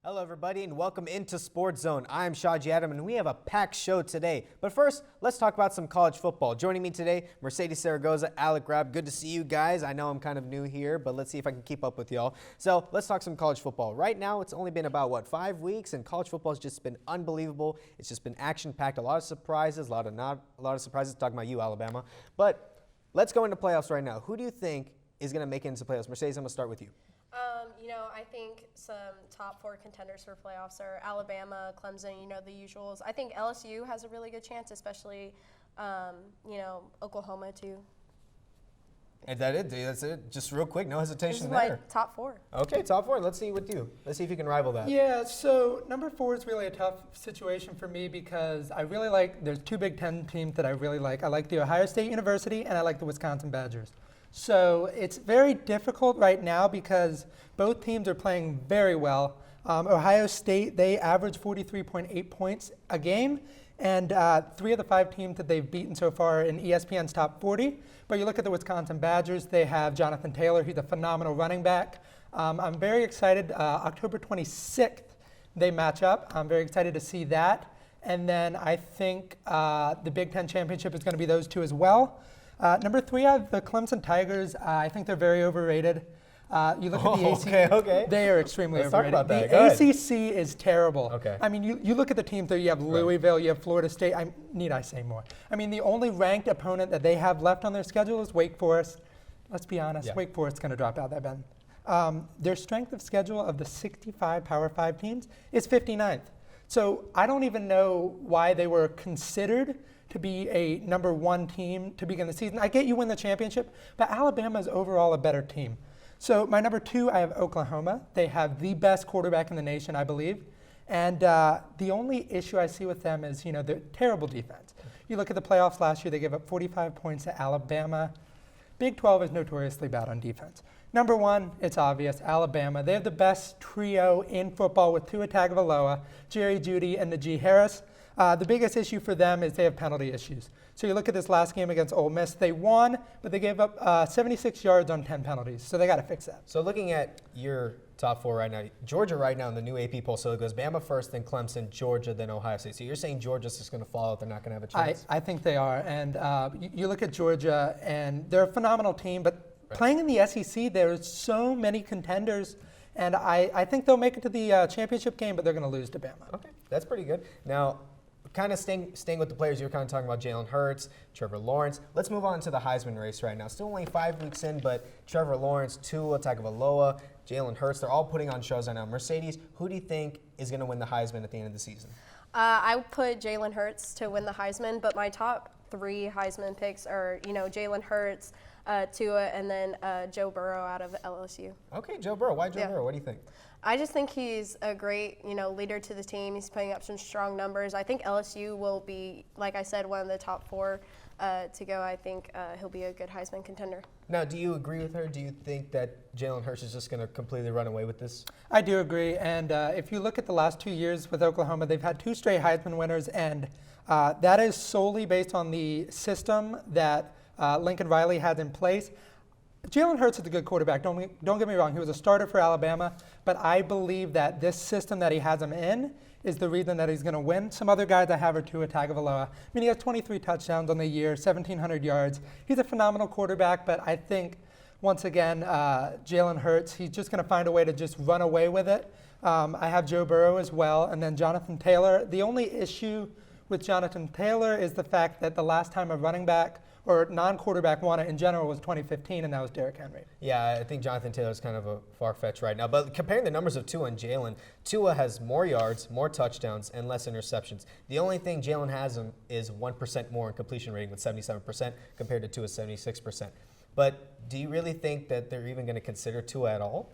Hello, everybody, and welcome into SportsZone. I'm Shaji Adam, and we have a packed show today. But first, let's talk about some college football. Joining me today, Mercedes Zaragoza, Alec Rabb. Good to see you guys. I know I'm kind of new here, but let's see if I can keep up with y'all. So let's talk some college football. Right now, it's only been about, 5 weeks, and college football has just been unbelievable. It's just been action-packed, a lot of surprises, a lot of surprises. Talking about you, Alabama. But let's go into playoffs right now. Who do you think is going to make it into playoffs? Mercedes, I'm going to start with you. I think some top 4 contenders for playoffs are Alabama, Clemson, the usuals. I think LSU has a really good chance, especially, Oklahoma too. And that's it. Just real quick, no hesitation there. This is there. my top 4. Okay, top 4. Let's see with you. Let's see if you can rival that. Yeah, so number 4 is really a tough situation for me because I really like, there's 2 Big Ten teams that I really like. I like the Ohio State University and I like the Wisconsin Badgers. So it's very difficult right now because both teams are playing very well. Ohio State, they average 43.8 points a game, and 3 of the 5 teams that they've beaten so far are in ESPN's top 40. But you look at the Wisconsin Badgers, they have Jonathan Taylor, who's a phenomenal running back. I'm very excited. October 26th, they match up. I'm very excited to see that. And then I think the Big Ten Championship is going to be those 2 as well. Number 3, I have the Clemson Tigers. I think they're very overrated. You look at the ACC. Okay. They are extremely Let's overrated. talk about that. The ACC is terrible. Okay. I mean, you look at the teams there. You have Louisville, you have Florida State. Need I say more? I mean, the only ranked opponent that they have left on their schedule is Wake Forest. Let's be honest, Wake Forest's going to drop out that Ben. Their strength of schedule of the 65 Power 5 teams is 59th. So I don't even know why they were considered to be a number 1 team to begin the season. I get you win the championship, but Alabama is overall a better team. So my number 2, I have Oklahoma. They have the best quarterback in the nation, I believe. And the only issue I see with them is, their terrible defense. You look at the playoffs last year, they gave up 45 points to Alabama. Big 12 is notoriously bad on defense. Number 1, it's obvious, Alabama. They have the best trio in football with Tua Tagovailoa, Jerry Jeudy, and Najee Harris. The biggest issue for them is they have penalty issues. So you look at this last game against Ole Miss, they won, but they gave up 76 yards on 10 penalties. So they got to fix that. So looking at your top 4 right now, Georgia right now in the new AP poll, so it goes Bama first, then Clemson, Georgia, then Ohio State. So you're saying Georgia's just going to fall out, they're not going to have a chance? I think they are. And you look at Georgia, and they're a phenomenal team, but playing in the SEC, there's so many contenders. And I think they'll make it to the championship game, but they're going to lose to Bama. Okay, that's pretty good. Now, kind of staying with the players, you were kind of talking about Jalen Hurts, Trevor Lawrence. Let's move on to the Heisman race right now. Still only 5 weeks in, but Trevor Lawrence, Tua Tagovailoa, Jalen Hurts, they're all putting on shows right now. Mercedes, who do you think is going to win the Heisman at the end of the season? I would put Jalen Hurts to win the Heisman, but my top 3 Heisman picks are, Jalen Hurts, Tua, and then Joe Burrow out of LSU. Okay, Joe Burrow. Why Joe Burrow? What do you think? I just think he's a great, leader to the team. He's putting up some strong numbers. I think LSU will be, like I said, one of the top 4 to go. I think he'll be a good Heisman contender. Now, do you agree with her? Do you think that Jalen Hurts is just going to completely run away with this? I do agree. And if you look at the last 2 years with Oklahoma, they've had 2 straight Heisman winners, and that is solely based on the system that Lincoln Riley had in place. Jalen Hurts is a good quarterback. Don't get me wrong. He was a starter for Alabama, but I believe that this system that he has him in is the reason that he's going to win. Some other guys I have are Tua Tagovailoa. I mean, he has 23 touchdowns on the year, 1,700 yards. He's a phenomenal quarterback, but I think, once again, Jalen Hurts, he's just going to find a way to just run away with it. I have Joe Burrow as well, and then Jonathan Taylor. The only issue with Jonathan Taylor is the fact that the last time a running back or non-quarterback won it in general was 2015, and that was Derrick Henry. Yeah, I think Jonathan Taylor's kind of a far-fetched right now. But comparing the numbers of Tua and Jalen, Tua has more yards, more touchdowns, and less interceptions. The only thing Jalen has him is 1% more in completion rating with 77% compared to Tua's 76%. But do you really think that they're even going to consider Tua at all?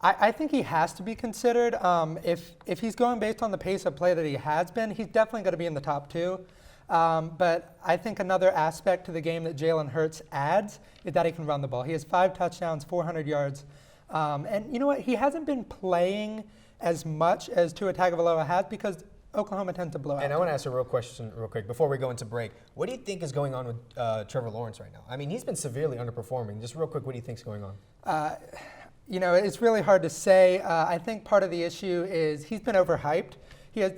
I think he has to be considered. If he's going based on the pace of play that he has been, he's definitely going to be in the top 2. But I think another aspect to the game that Jalen Hurts adds is that he can run the ball. He has 5 touchdowns, 400 yards. And you know what? He hasn't been playing as much as Tua Tagovailoa has because Oklahoma tends to blow out. And I want to ask a real question real quick before we go into break. What do you think is going on with Trevor Lawrence right now? I mean, he's been severely underperforming. Just real quick, what do you think is going on? You know, it's really hard to say. I think part of the issue is he's been overhyped. He has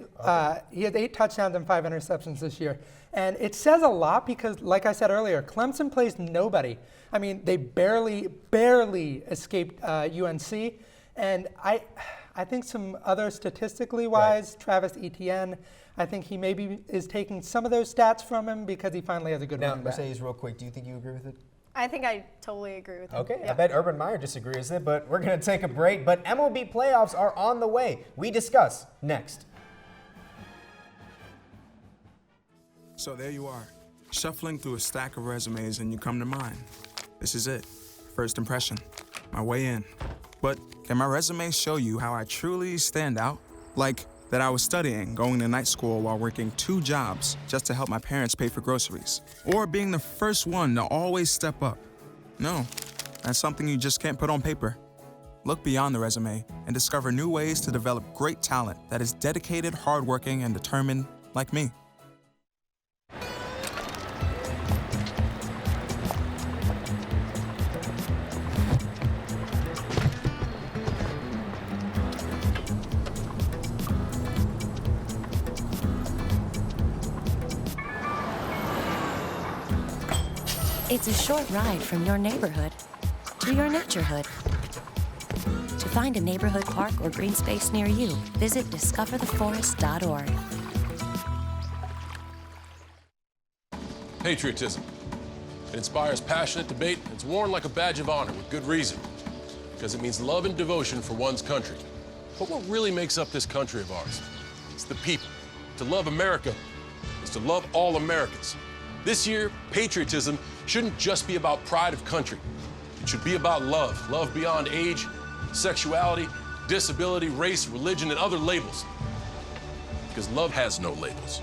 8 touchdowns and 5 interceptions this year. And it says a lot because, like I said earlier, Clemson plays nobody. I mean, they barely escaped UNC. And I think some other statistically wise, Travis Etienne, I think he maybe is taking some of those stats from him because he finally has a good running back. Now, Mercedes, real quick, do you think you agree with it? I think I totally agree with him. Okay, Yeah. I bet Urban Meyer disagrees with it, but we're going to take a break. But MLB playoffs are on the way. We discuss next. So there you are, shuffling through a stack of resumes and you come to mine. This is it, first impression, my way in. But can my resume show you how I truly stand out? Like that I was studying, going to night school while working 2 jobs just to help my parents pay for groceries. Or being the first one to always step up. No, that's something you just can't put on paper. Look beyond the resume and discover new ways to develop great talent that is dedicated, hardworking, and determined like me. It's a short ride from your neighborhood to your naturehood. To find a neighborhood park or green space near you, visit discovertheforest.org. Patriotism. It inspires passionate debate. It's worn like a badge of honor with good reason, because it means love and devotion for one's country. But what really makes up this country of ours? It's the people. To love America is to love all Americans. This year, patriotism shouldn't just be about pride of country. It should be about love. Love beyond age, sexuality, disability, race, religion, and other labels. Because love has no labels.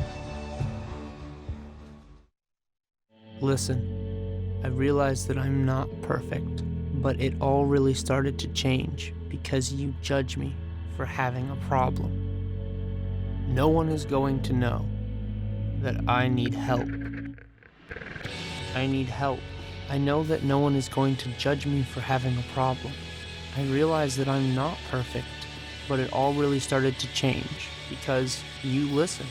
Listen, I realize that I'm not perfect, but it all really started to change because you judge me for having a problem. No one is going to know that I need help. I need help. I know that no one is going to judge me for having a problem. I realize that I'm not perfect, but it all really started to change because you listen.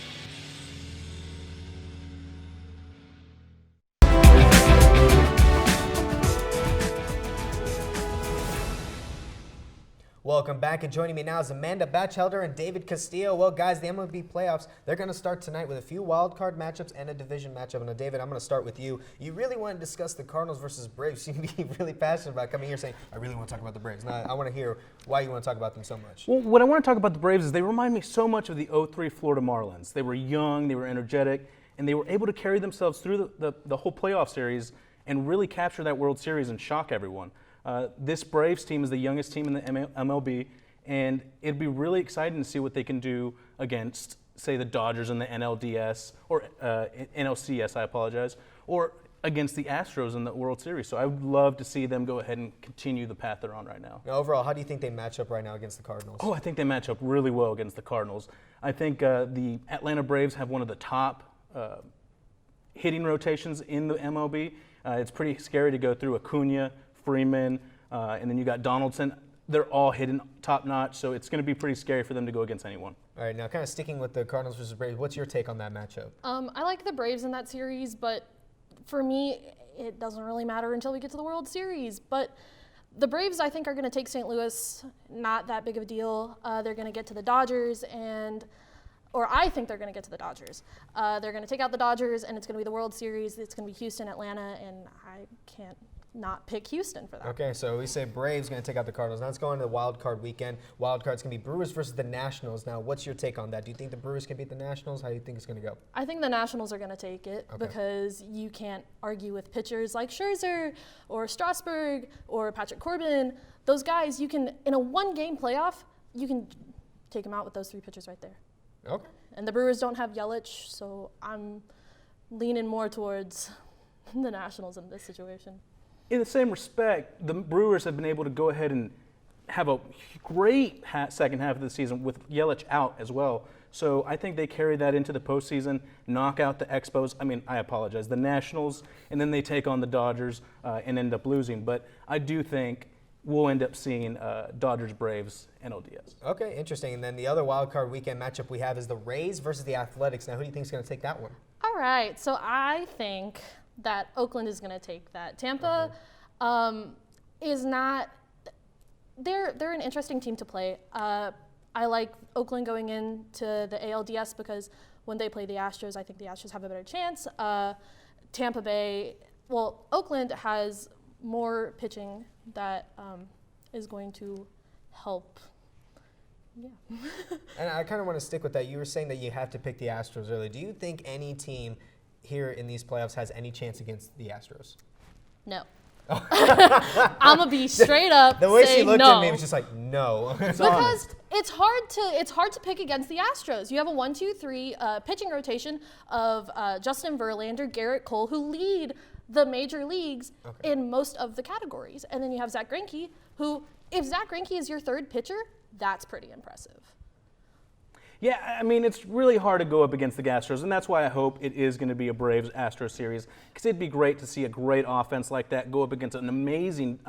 Welcome back, and joining me now is Amanda Batchelder and David Castillo. Well, guys, the MLB playoffs, they're going to start tonight with a few wild card matchups and a division matchup. Now, David, I'm going to start with you. You really want to discuss the Cardinals versus Braves. You seem to be really passionate about coming here saying, I really want to talk about the Braves. Now, I want to hear why you want to talk about them so much. Well, what I want to talk about the Braves is they remind me so much of the '03 Florida Marlins. They were young, they were energetic, and they were able to carry themselves through the whole playoff series and really capture that World Series and shock everyone. This Braves team is the youngest team in the MLB, and it'd be really exciting to see what they can do against, say, the Dodgers in the NLDS, or NLCS, I apologize, or against the Astros in the World Series. So I would love to see them go ahead and continue the path they're on right now. Now, overall, how do you think they match up right now against the Cardinals? Oh, I think they match up really well against the Cardinals. I think the Atlanta Braves have one of the top hitting rotations in the MLB. It's pretty scary to go through Acuna, Freeman, and then you got Donaldson. They're all hitting top notch, so it's going to be pretty scary for them to go against anyone. All right, now kind of sticking with the Cardinals versus Braves, what's your take on that matchup? I like the Braves in that series, but for me, it doesn't really matter until we get to the World Series. But the Braves, I think, are going to take St. Louis, not that big of a deal. They're going to get to the Dodgers, or I think they're going to get to the Dodgers. They're going to take out the Dodgers, and it's going to be the World Series. It's going to be Houston, Atlanta, and I can't not pick Houston for that. Okay, so we say Braves going to take out the Cardinals. Now let's go into the wild card weekend. Wild card's going to be Brewers versus the Nationals. Now, what's your take on that? Do you think the Brewers can beat the Nationals? How do you think it's going to go? I think the Nationals are going to take it because you can't argue with pitchers like Scherzer or Strasburg or Patrick Corbin. Those guys, you can, in a one-game playoff, you can take them out with those 3 pitchers right there. Okay. And the Brewers don't have Yelich, so I'm leaning more towards the Nationals in this situation. In the same respect, the Brewers have been able to go ahead and have a great second half of the season with Yelich out as well. So I think they carry that into the postseason, knock out the the Nationals, and then they take on the Dodgers and end up losing. But I do think we'll end up seeing Dodgers-Braves NLDS. Okay, interesting. And then the other wild card weekend matchup we have is the Rays versus the Athletics. Now, who do you think is going to take that one? All right, so I think that Oakland is going to take that. Tampa is not. They're an interesting team to play. I like Oakland going into the ALDS because when they play the Astros, I think the Astros have a better chance. Tampa Bay, well, Oakland has more pitching that is going to help. Yeah. And I kind of want to stick with that. You were saying that you have to pick the Astros early. Do you think any team here in these playoffs has any chance against the Astros? No. I'm gonna be straight up. The way she looked no. at me was just like, no. Because it's hard to pick against the Astros. You have a 1-2-3 pitching rotation of Justin Verlander, Garrett Cole, who lead the major leagues in most of the categories, and then you have Zach Greinke, who, if Zach Greinke is your third pitcher, that's pretty impressive. Yeah, I mean, it's really hard to go up against the Astros, and that's why I hope it is going to be a Braves-Astros series, because it'd be great to see a great offense like that go up against an amazing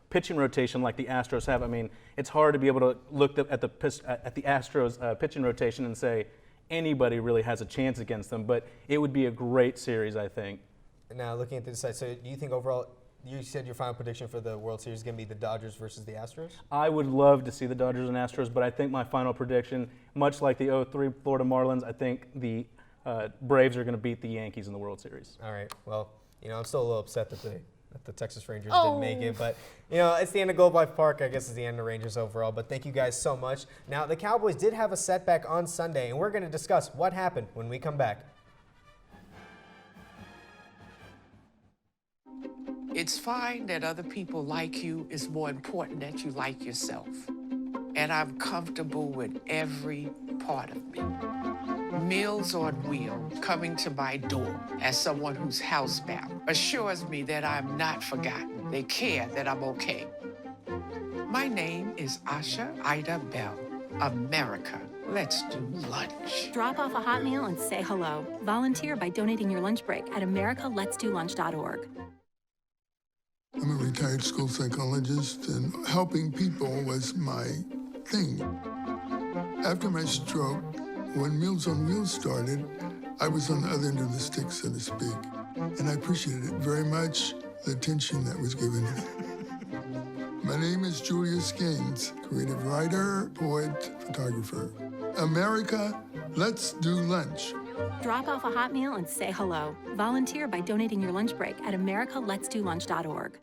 pitching rotation like the Astros have. I mean, it's hard to be able to look at the Astros pitching rotation and say anybody really has a chance against them, but it would be a great series, I think. Now, looking at this side, so do you think overall, you said your final prediction for the World Series is going to be the Dodgers versus the Astros? I would love to see the Dodgers and Astros, but I think my final prediction, much like the 0-3 Florida Marlins, I think the Braves are going to beat the Yankees in the World Series. All right. Well, I'm still a little upset that the Texas Rangers didn't make it, but it's the end of Globe Life Park. I guess it's the end of Rangers overall. But thank you guys so much. Now, the Cowboys did have a setback on Sunday, and we're going to discuss what happened when we come back. It's fine that other people like you. It's more important that you like yourself. And I'm comfortable with every part of me. Meals on Wheels coming to my door as someone who's housebound assures me that I'm not forgotten. They care that I'm okay. My name is Asha Ida Bell. America, let's do lunch. Drop off a hot meal and say hello. Volunteer by donating your lunch break at americaletsdolunch.org. I'm a retired school psychologist, and helping people was my thing. After my stroke, when Meals on Wheels started, I was on the other end of the stick, so to speak. And I appreciated it very much, the attention that was given to it. My name is Julius Gaines, creative writer, poet, photographer. America, let's do lunch. Drop off a hot meal and say hello. Volunteer by donating your lunch break at americaletsdolunch.org.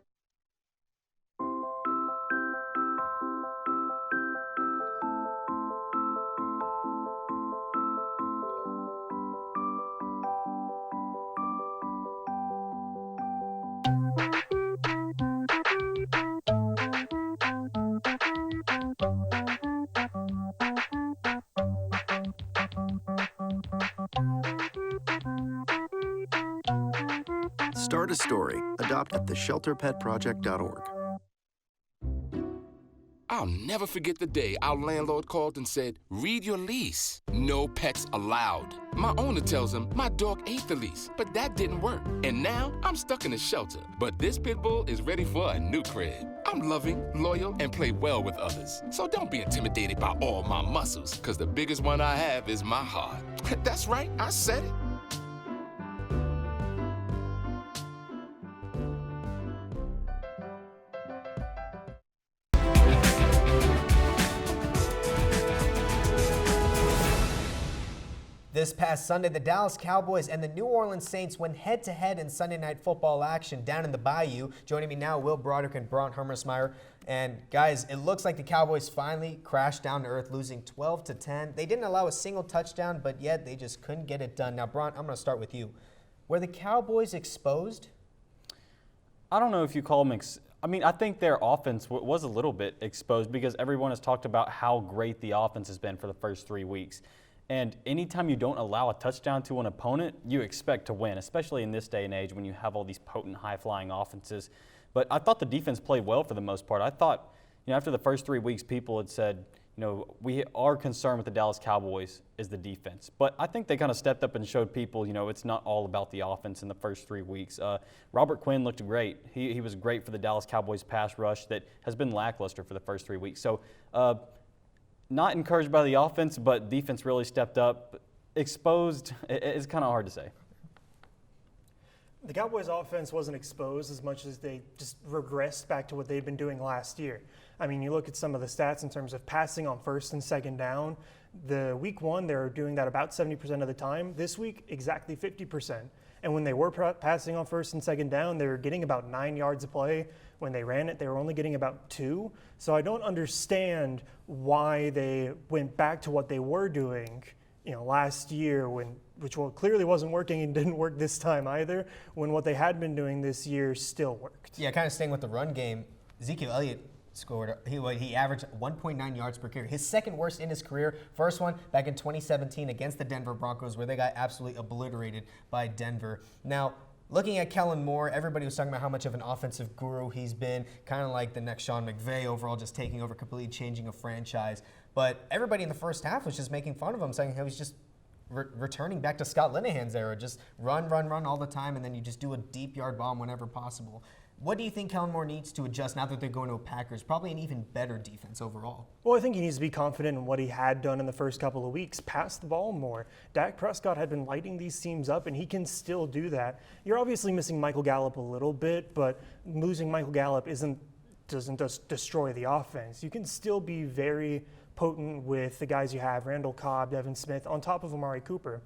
Start a story. Adopt at theshelterpetproject.org. I'll never forget the day our landlord called and said, "Read your lease. No pets allowed." My owner tells him my dog ate the lease, but that didn't work. And now I'm stuck in a shelter. But this pit bull is ready for a new crib. I'm loving, loyal, and play well with others. So don't be intimidated by all my muscles, because the biggest one I have is my heart. That's right, I said it. This past Sunday, the Dallas Cowboys and the New Orleans Saints went head-to-head in Sunday Night Football action down in the Bayou. Joining me now, Will Broderick and Braun Hermersmeyer. And guys, it looks like the Cowboys finally crashed down to earth, losing 12-10. They didn't allow a single touchdown, but yet they just couldn't get it done. Now, Braun, I'm going to start with you. Were the Cowboys exposed? I don't know if you call them I think their offense was a little bit exposed because everyone has talked about how great the offense has been for the first 3 weeks. And anytime you don't allow a touchdown to an opponent, you expect to win, especially in this day and age when you have all these potent, high-flying offenses. But I thought the defense played well for the most part. I thought, after the first 3 weeks, people had said, we are concerned with the Dallas Cowboys is the defense. But I think they kind of stepped up and showed people, it's not all about the offense in the first 3 weeks. Robert Quinn looked great. He was great for the Dallas Cowboys pass rush that has been lackluster for the first 3 weeks. So not encouraged by the offense, but defense really stepped up. Exposed, it's kind of hard to say. The Cowboys' offense wasn't exposed as much as they just regressed back to what they'd been doing last year. I mean, you look at some of the stats in terms of passing on first and second down. The week one, they were doing that about 70% of the time. This week, exactly 50%. And when they were passing on first and second down, they were getting about 9 yards of play. When they ran it, they were only getting about 2. So I don't understand why they went back to what they were doing, last year which clearly wasn't working and didn't work this time either, when what they had been doing this year still worked. Yeah, kind of staying with the run game, Ezekiel Elliott scored, he averaged 1.9 yards per carry, his second worst in his career. First one back in 2017 against the Denver Broncos, where they got absolutely obliterated by Denver. Now, looking at Kellen Moore, everybody was talking about how much of an offensive guru he's been, kind of like the next Sean McVay overall, just taking over, completely changing a franchise. But everybody in the first half was just making fun of him, saying he was just returning back to Scott Linehan's era, just run all the time, and then you just do a deep yard bomb whenever possible. What do you think Kellen Moore needs to adjust now that they're going to a Packers? Probably an even better defense overall. Well, I think he needs to be confident in what he had done in the first couple of weeks. Pass the ball more. Dak Prescott had been lighting these teams up, and he can still do that. You're obviously missing Michael Gallup a little bit, but losing Michael Gallup doesn't just destroy the offense. You can still be very potent with the guys you have, Randall Cobb, Devin Smith, on top of Amari Cooper.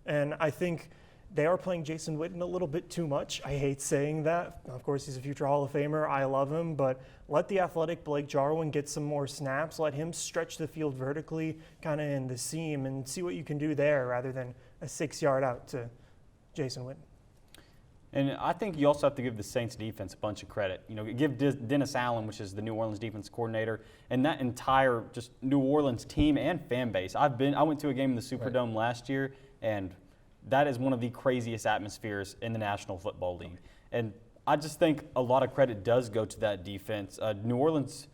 And I think they are playing Jason Witten a little bit too much. I hate saying that. Of course, he's a future Hall of Famer. I love him. But let the athletic Blake Jarwin get some more snaps. Let him stretch the field vertically, kind of in the seam, and see what you can do there rather than a 6-yard out to Jason Witten. And I think you also have to give the Saints defense a bunch of credit. Give Dennis Allen, which is the New Orleans defense coordinator, and that entire just New Orleans team and fan base. I went to a game in the Superdome last year, and that is one of the craziest atmospheres in the National Football League. And I just think a lot of credit does go to that defense. New Orleans,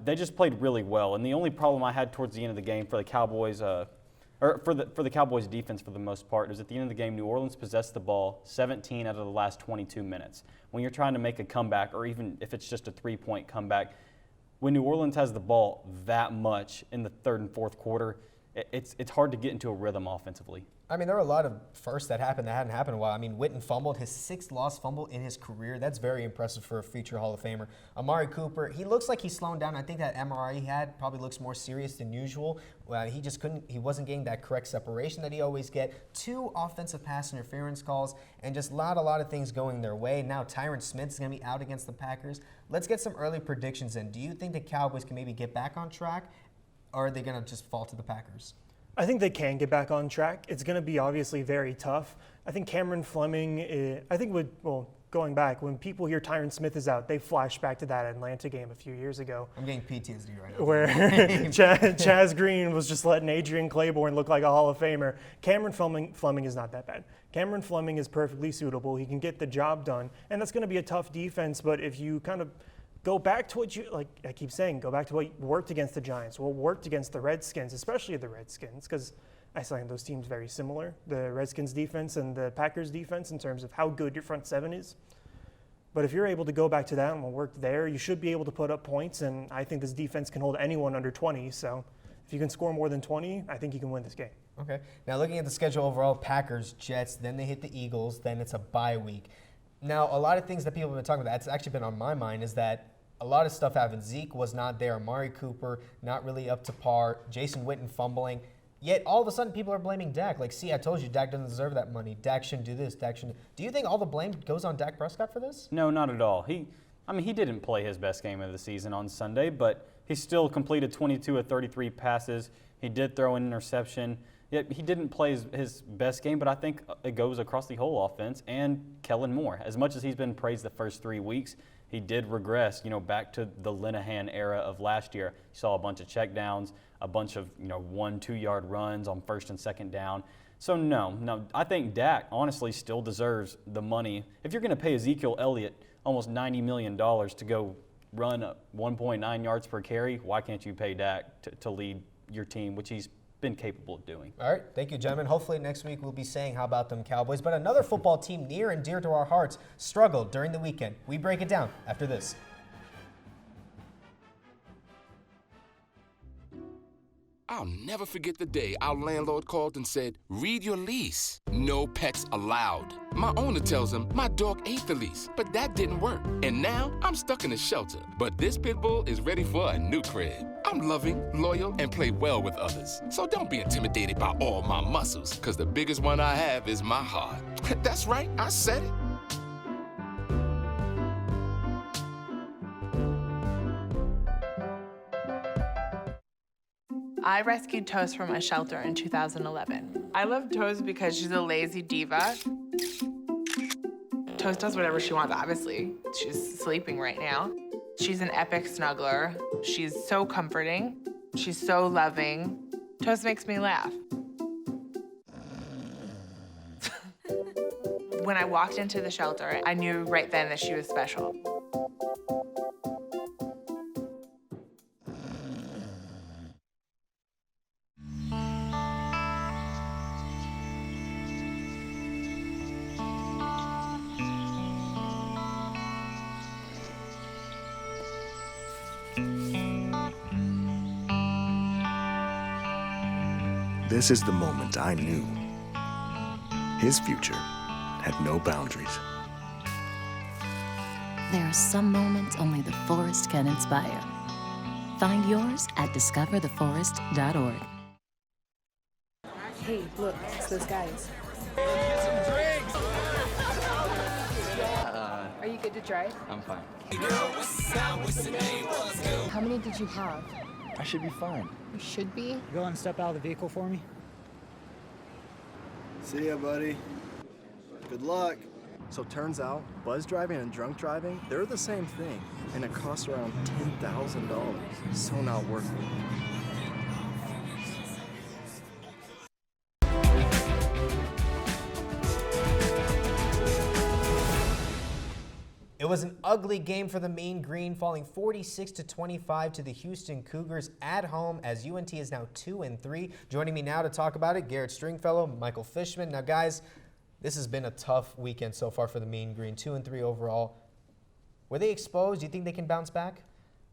they just played really well. And the only problem I had towards the end of the game for the Cowboys, or for the Cowboys defense for the most part, is at the end of the game, New Orleans possessed the ball 17 out of the last 22 minutes. When you're trying to make a comeback, or even if it's just a 3-point comeback, when New Orleans has the ball that much in the third and fourth quarter, it's hard to get into a rhythm offensively. I mean, there were a lot of firsts that happened that hadn't happened in a while. I mean, Witten fumbled his 6th lost fumble in his career. That's very impressive for a future Hall of Famer. Amari Cooper, he looks like he's slowing down. I think that MRI he had probably looks more serious than usual. He wasn't getting that correct separation that he always get. 2 offensive pass interference calls, and just a lot of things going their way. Now Tyron Smith's going to be out against the Packers. Let's get some early predictions in. Do you think the Cowboys can maybe get back on track, or are they going to just fall to the Packers? I think they can get back on track. It's going to be obviously very tough. I think Cameron Fleming, going back, when people hear Tyron Smith is out, they flash back to that Atlanta game a few years ago. I'm getting PTSD right now. Where Chaz Green was just letting Adrian Claiborne look like a Hall of Famer. Cameron Fleming is not that bad. Cameron Fleming is perfectly suitable. He can get the job done. And that's going to be a tough defense, but if you kind of go back to what I keep saying, go back to what worked against the Giants, what worked against the Redskins, especially the Redskins, because I find those teams very similar, the Redskins defense and the Packers defense in terms of how good your front seven is. But if you're able to go back to that and what worked there, you should be able to put up points, and I think this defense can hold anyone under 20. So if you can score more than 20, I think you can win this game. Okay. Now looking at the schedule overall, Packers, Jets, then they hit the Eagles, then it's a bye week. Now a lot of things that people have been talking about, that's actually been on my mind, is that a lot of stuff happened. Zeke was not there. Amari Cooper, not really up to par. Jason Witten fumbling. Yet all of a sudden people are blaming Dak. Like, see, I told you Dak doesn't deserve that money. Dak shouldn't do this. Dak shouldn't. Do you think all the blame goes on Dak Prescott for this? No, not at all. He didn't play his best game of the season on Sunday, but he still completed 22 of 33 passes. He did throw an interception. Yet he didn't play his best game, but I think it goes across the whole offense and Kellen Moore. As much as he's been praised the first 3 weeks, he did regress, back to the Linehan era of last year. You saw a bunch of checkdowns, a bunch of, 1-2 yard runs on first and second down. So no, I think Dak honestly still deserves the money. If you're going to pay Ezekiel Elliott almost $90 million to go run 1.9 yards per carry, why can't you pay Dak to lead your team, which he's been capable of doing? All right, thank you, gentlemen. Hopefully next week we'll be saying how about them Cowboys. But another football team near and dear to our hearts struggled during the weekend. We break it down after this. I'll never forget the day our landlord called and said, read your lease. No pets allowed. My owner tells him my dog ate the lease, but that didn't work. And now I'm stuck in a shelter. But this pit bull is ready for a new crib. I'm loving, loyal, and play well with others. So don't be intimidated by all my muscles, because the biggest one I have is my heart. That's right, I said it. I rescued Toast from a shelter in 2011. I love Toast because she's a lazy diva. Toast does whatever she wants, obviously. She's sleeping right now. She's an epic snuggler. She's so comforting. She's so loving. Toast makes me laugh. When I walked into the shelter, I knew right then that she was special. This is the moment I knew. His future had no boundaries. There are some moments only the forest can inspire. Find yours at discovertheforest.org. Hey, look, it's those guys. Are you good to drive? I'm fine. How many did you have? I should be fine. You should be. Go and step out of the vehicle for me. See ya, buddy. Good luck. So turns out, buzz driving and drunk driving, they're the same thing, and it costs around $10,000. So not worth it. It was an ugly game for the Mean Green, falling 46-25 to the Houston Cougars at home as UNT is now 2-3. Joining me now to talk about it, Garrett Stringfellow, Michael Fishman. Now, guys, this has been a tough weekend so far for the Mean Green, 2-3 overall. Were they exposed? Do you think they can bounce back?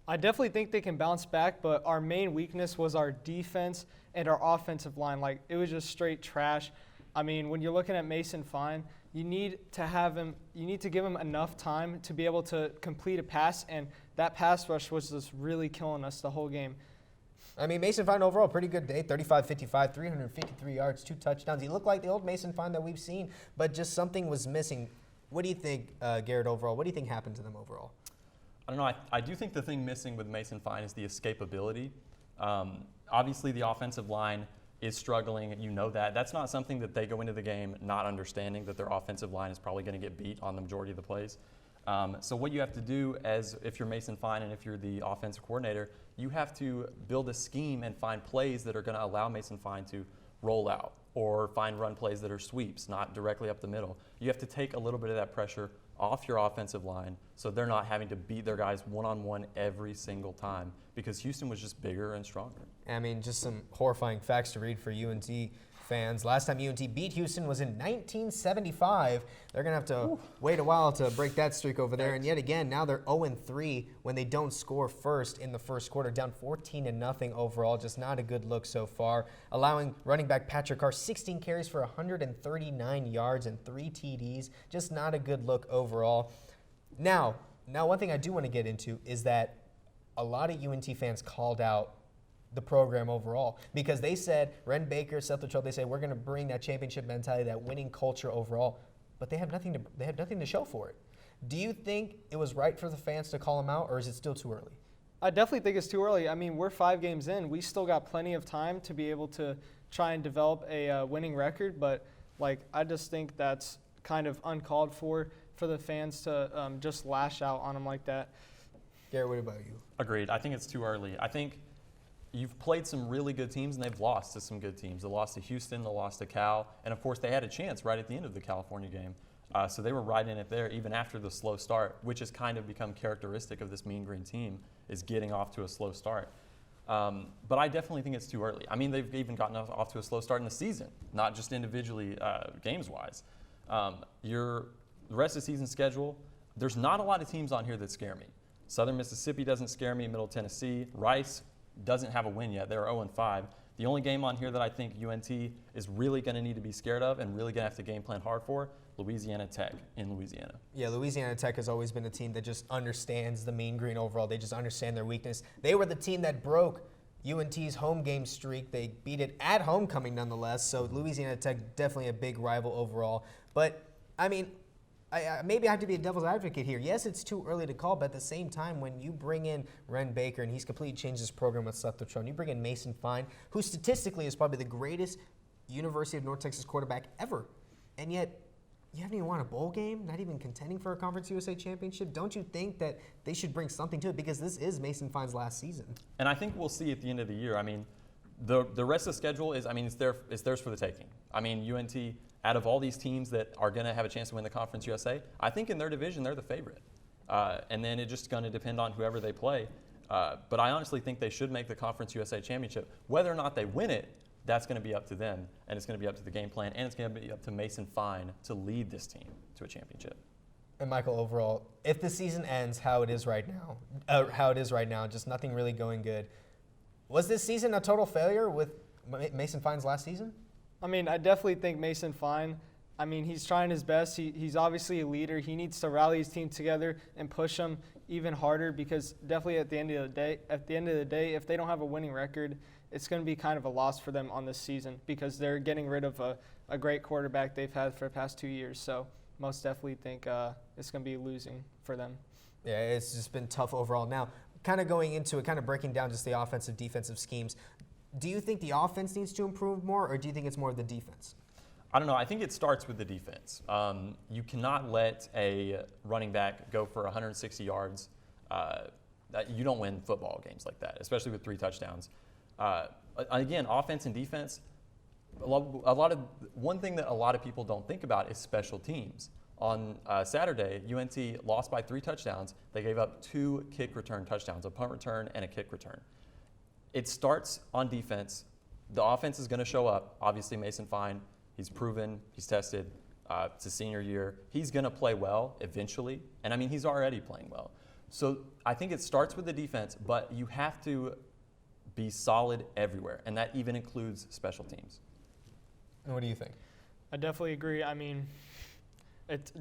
I definitely think they can bounce back, but our main weakness was our defense and our offensive line. Like, it was just straight trash. I mean, when you're looking at Mason Fine, you need to give him enough time to be able to complete a pass, and that pass rush was just really killing us the whole game. I mean, Mason Fine overall, pretty good day, 35-55, 353 yards, 2 touchdowns. He looked like the old Mason Fine that we've seen, but just something was missing. What do you think, Garrett, overall? What do you think happened to them overall? I don't know. I do think the thing missing with Mason Fine is the escapability. Obviously, the offensive line is struggling. You know that. That's not something that they go into the game not understanding that their offensive line is probably going to get beat on the majority of the plays. So what you have to do as if you're Mason Fine and if you're the offensive coordinator, you have to build a scheme and find plays that are going to allow Mason Fine to roll out or find run plays that are sweeps, not directly up the middle. You have to take a little bit of that pressure off your offensive line so they're not having to beat their guys one-on-one every single time because Houston was just bigger and stronger. I mean, just some horrifying facts to read for UNT fans. Last time UNT beat Houston was in 1975. They're going to have to wait a while to break that streak over there. And yet again, now they're 0-3 when they don't score first in the first quarter, down 14-0 overall. Just not a good look so far. Allowing running back Patrick Carr 16 carries for 139 yards and 3 TDs. Just not a good look overall. Now one thing I do want to get into is that a lot of UNT fans called out the program overall because they said, Ren Baker, Seth Luttrell, they say we're going to bring that championship mentality, that winning culture overall, but they have nothing to show for it. Do you think it was right for the fans to call them out, or is it still too early? I definitely think it's too early. I mean, we're 5 games in. We still got plenty of time to be able to try and develop a winning record, but I just think that's kind of uncalled for the fans to just lash out on them like that. Garrett, what about you? Agreed. I think it's too early. I think you've played some really good teams, and they've lost to some good teams. They lost to Houston, they lost to Cal, and of course they had a chance right at the end of the California game. So they were right in it there even after the slow start, which has kind of become characteristic of this Mean Green team, is getting off to a slow start. But I definitely think it's too early. I mean, they've even gotten off to a slow start in the season, not just individually games-wise. The rest of the season schedule, there's not a lot of teams on here that scare me. Southern Mississippi doesn't scare me, Middle Tennessee. Rice doesn't have a win yet. They're 0-5. The only game on here that I think UNT is really going to need to be scared of and really going to have to game plan hard for, Louisiana Tech in Louisiana. Yeah, Louisiana Tech has always been a team that just understands the Mean Green overall. They just understand their weakness. They were the team that broke UNT's home game streak. They beat it at homecoming nonetheless, so Louisiana Tech definitely a big rival overall. But, I mean, maybe I have to be a devil's advocate here. Yes, it's too early to call, but at the same time, when you bring in Ren Baker, and he's completely changed his program with Seth Luttrell, and you bring in Mason Fine, who statistically is probably the greatest University of North Texas quarterback ever, and yet you haven't even won a bowl game, not even contending for a Conference USA championship. Don't you think that they should bring something to it, because this is Mason Fine's last season? And I think we'll see at the end of the year. I mean, the rest of the schedule is, I mean, it's theirs for the taking. I mean, UNT, out of all these teams that are going to have a chance to win the Conference USA, I think in their division they're the favorite. And then it's just going to depend on whoever they play. But I honestly think they should make the Conference USA championship. Whether or not they win it, that's going to be up to them, and it's going to be up to the game plan, and it's going to be up to Mason Fine to lead this team to a championship. And Michael, overall, if the season ends how it is right now, just nothing really going good, was this season a total failure with Mason Fine's last season? I mean, I definitely think Mason Fine, I mean, he's trying his best. He's obviously a leader. He needs to rally his team together and push them even harder, because definitely at the end of the day, if they don't have a winning record, it's going to be kind of a loss for them on this season, because they're getting rid of a great quarterback they've had for the past 2 years. So most definitely think it's going to be losing for them. Yeah, it's just been tough overall. Now, kind of going into it, kind of breaking down just the offensive, defensive schemes, do you think the offense needs to improve more, or do you think it's more of the defense? I don't know. I think it starts with the defense. You cannot let a running back go for 160 yards. You don't win football games like that, especially with 3 touchdowns. Again, offense and defense, one thing that a lot of people don't think about is special teams. On Saturday, UNT lost by 3 touchdowns. They gave up 2 kick return touchdowns, a punt return and a kick return. It starts on defense. The offense is going to show up. Obviously, Mason Fine, he's proven, he's tested. It's his senior year. He's going to play well eventually, and I mean, he's already playing well. So I think it starts with the defense, but you have to be solid everywhere, and that even includes special teams. And what do you think? I definitely agree. I mean,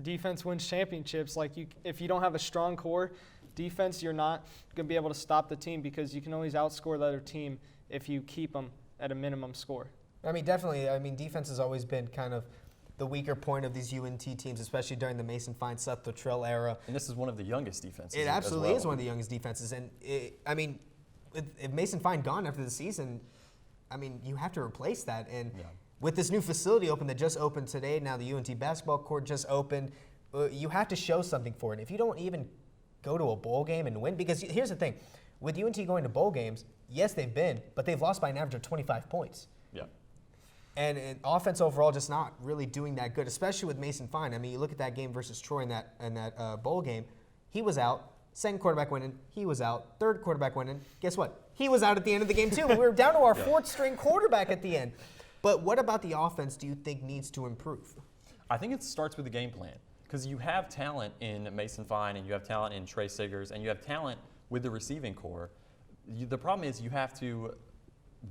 defense wins championships. Like, if you don't have a strong core defense, you're not going to be able to stop the team, because you can always outscore the other team if you keep them at a minimum score. I mean, definitely. I mean, defense has always been kind of the weaker point of these UNT teams, especially during the Mason Fine, Seth Luttrell era. And this is one of the youngest defenses. It absolutely is one of the youngest defenses. And, I mean, if Mason Fine gone after the season, I mean, you have to replace that. And with this new facility open that just opened today, now the UNT basketball court just opened, you have to show something for it. If you don't even go to a bowl game and win, because here's the thing, with UNT going to bowl games, yes, they've been, but they've lost by an average of 25 points. Yeah. And offense overall just not really doing that good, especially with Mason Fine. I mean, you look at that game versus Troy in that bowl game, he was out. Second quarterback went in, he was out. Third quarterback went in, guess what? He was out at the end of the game too. We were down to our 4th string quarterback at the end. But what about the offense do you think needs to improve? I think it starts with the game plan, because you have talent in Mason Fine, and you have talent in Trey Siggers, and you have talent with the receiving core. The problem is you have to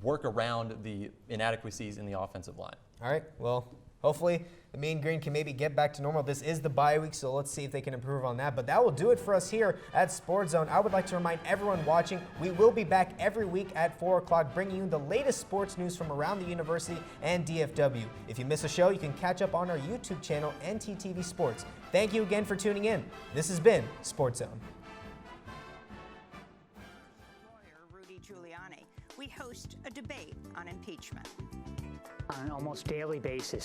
work around the inadequacies in the offensive line. All right, well, hopefully the Mean Green can maybe get back to normal. This is the bye week, so let's see if they can improve on that. But that will do it for us here at SportsZone. I would like to remind everyone watching, we will be back every week at 4 o'clock bringing you the latest sports news from around the university and DFW. If you miss a show, you can catch up on our YouTube channel, NTTV Sports. Thank you again for tuning in. This has been SportsZone. We host a debate on impeachment. On an almost daily basis,